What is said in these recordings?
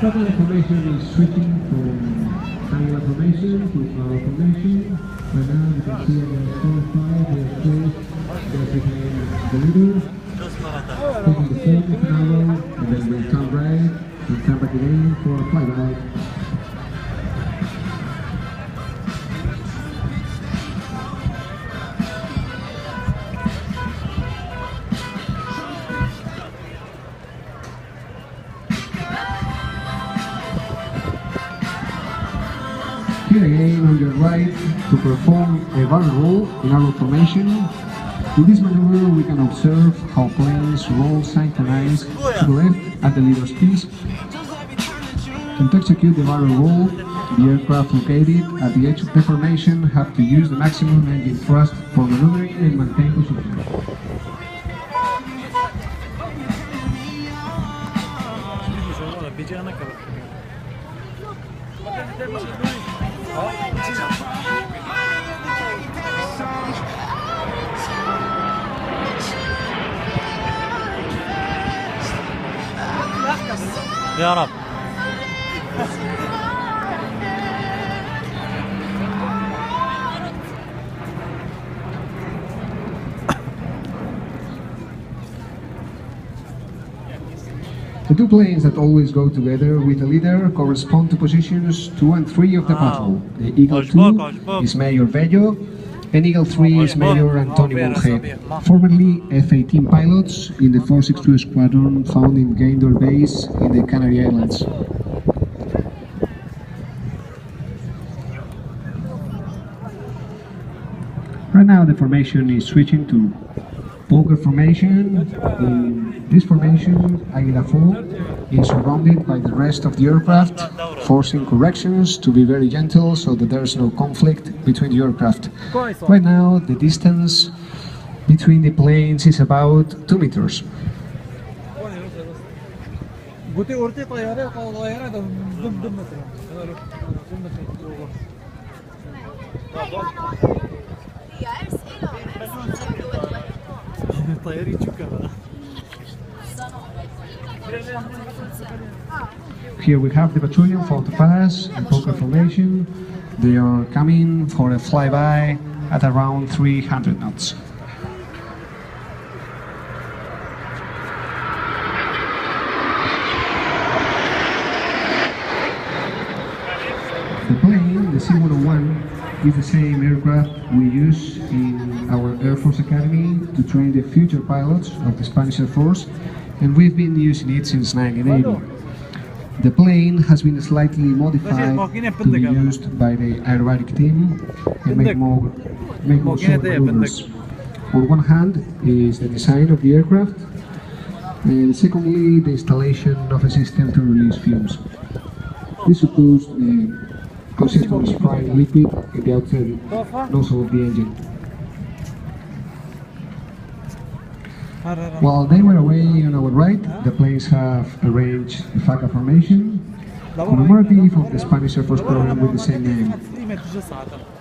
Total formation is switching from angular formation to flower formation. Right now you can see against 4-5, they are close, they're behind the leader. Taking the same now, and then we'll turn right, and come back again for a flyby. Here again on your right to perform a barrel roll in our formation. In this maneuver we can observe how planes roll synchronized to the left at the leader's piece. And to execute the barrel roll, the aircraft located at the edge of the formation have to use the maximum engine thrust for maneuvering and maintain position. يا رب. The two planes that always go together with the leader correspond to positions 2 and 3 of the patrol. The Eagle 2 is Major Bello, and Eagle 3 is Major Antonio Monge, formerly F-18 pilots in the 462 Squadron found in Gaindor Base in the Canary Islands. Right now the formation is switching to poker formation. In this formation, Águila 4 is surrounded by the rest of the aircraft, forcing corrections to be very gentle so that there is no conflict between the aircraft. Right now, the distance between the planes is about 2 meters. Here we have the battalion for the pass in poker formation. They are coming for a flyby at around 300 knots. The plane, the C-101, is the same aircraft we use in our Air Force Academy to train the future pilots of the Spanish Air Force, and we've been using it since 1980. The plane has been slightly modified to be used by the aerobatic team and make more short maneuvers. On one hand is the design of the aircraft, and secondly the installation of a system to release fumes. This supposed consists of spraying liquid in the outside nozzle of the engine. While they were away on our right, the planes have arranged a FACA formation, commemorative of the Spanish Air Force program with the same name.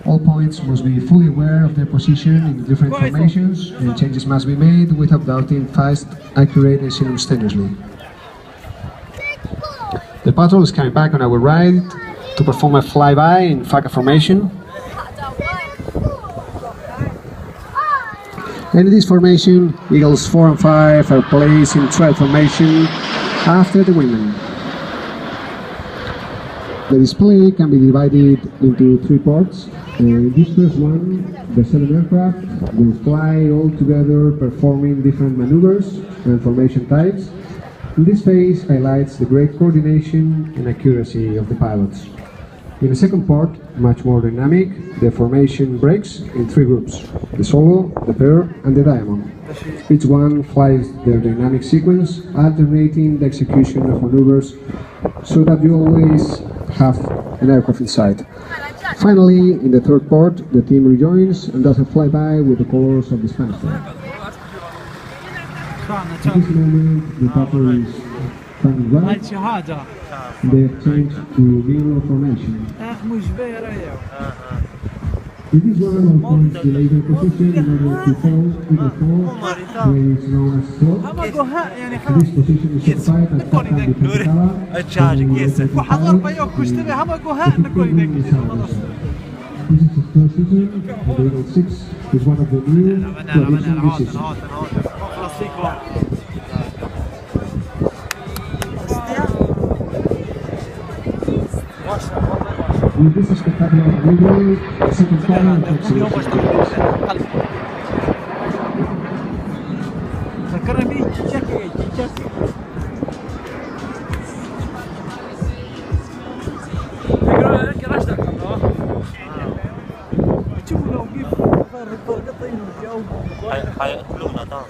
All points must be fully aware of their position in the different formations, and changes must be made without doubting fast, accurate and simultaneously. The patrol is coming back on our right to perform a flyby in FACA formation. And in this formation, Eagles 4 and 5 are placed in trail formation after the wingman. The display can be divided into 3 parts. In this first one, the 7 aircraft will fly all together performing different maneuvers and formation types. And this phase highlights the great coordination and accuracy of the pilots. In the second part, much more dynamic, the formation breaks in 3 groups: the solo, the pair and the diamond. Each one flies their dynamic sequence, alternating the execution of maneuvers so that you always have an aircraft in sight. Finally, in the third part, the team rejoins and does a flyby with the colors of the Spanish flag. At this moment, the patrol is turning right. They have changed to mirror formation. It is one of points delay the position in order to fall to the floor, where it's known as slope. This position is occupied and captain the Charging, yes. وحضر بيوك كشتبه هم جوها نقول يدك This is the first season, the Eagle 6 is one of the new traditions this season. With this spectacular maneuver, the second final حيقتلونا طبعا.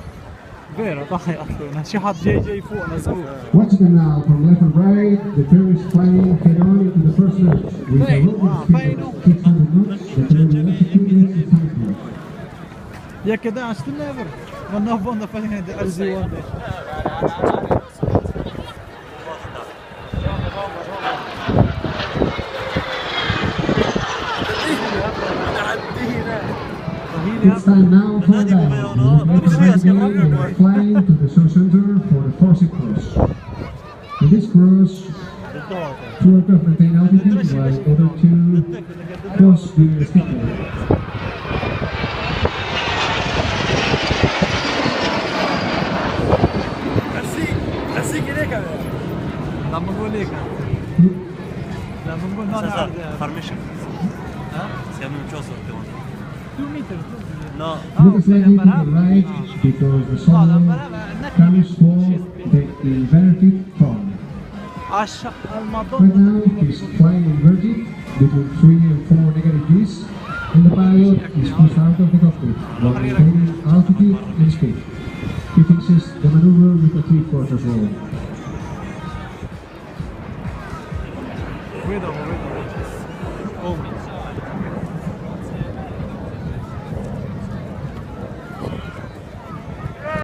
فيرا طاح يقتلونا شي حد جاي فوقنا زبون. Watch them now from left and right. The pair is flying head on into the first match. With a rolling speed of 600 knots, the pair will execute its time. يا كده عشان نفر وانا فوقنا فاهم ده ارزي وانا It's time now for the flying to the show center for the forcing cross. In this cross, two aircraft maintain altitude while other two cross during the speed line. لما نقول لك لما نقول هذا فرميشن سيعملوا توصل كمان 2 متر لا Look slightly to the right because the solar comes for the inverted form. Right now he's flying inverted between 3 and 4 negative G's and the pilot is pushed out of the cockpit while maintaining altitude and speed. He fixes the maneuver with a 3/4 roll. Cuidado.